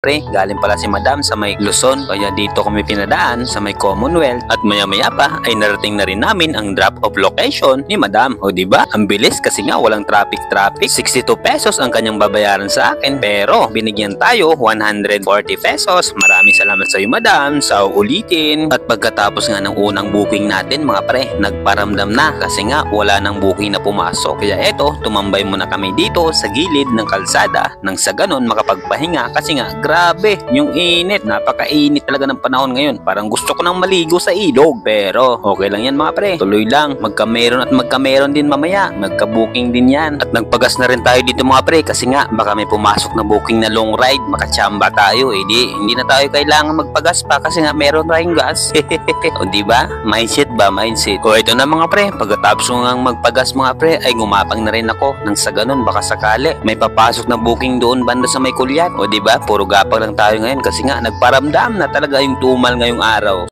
Pre, galing pala si Madam sa may Luzon, kaya dito kami pinadaan sa may Commonwealth at maya-maya pa ay narating na rin namin ang drop-off location ni Madam. O diba? Ang bilis kasi nga walang traffic. 62 pesos ang kanyang babayaran sa akin, pero binigyan tayo 140 pesos. Maraming salamat sa iyo, Madam, sa uulitin. At pagkatapos nga ng unang booking natin mga pre, nagparamdam na kasi nga wala nang booking na pumasok. Kaya eto, tumambay muna kami dito sa gilid ng kalsada nang sa ganon makapagpahinga kasi nga grabe, yung init. Napakainit talaga ng panahon ngayon. Parang gusto ko nang maligo sa ilog. Pero okay lang yan mga pre. Tuloy lang. Magkameron at magkameron din mamaya. Magka-booking din yan. At nagpagas na rin tayo dito mga pre kasi nga baka may pumasok na booking na long ride. Makachamba tayo. Hindi na tayo kailangan magpagas pa kasi nga meron tayong gas. O diba? Mindset ba? Mindset. O ito na mga pre. Pagkatapos ko nga magpagas mga pre ay gumapang na rin ako. Nang sa ganun baka sakali may papasok na booking doon banda sa may Kulyat. O diba? Puro gapang lang tayo ngayon kasi nga nagparamdam na talaga yung tumal ngayong araw.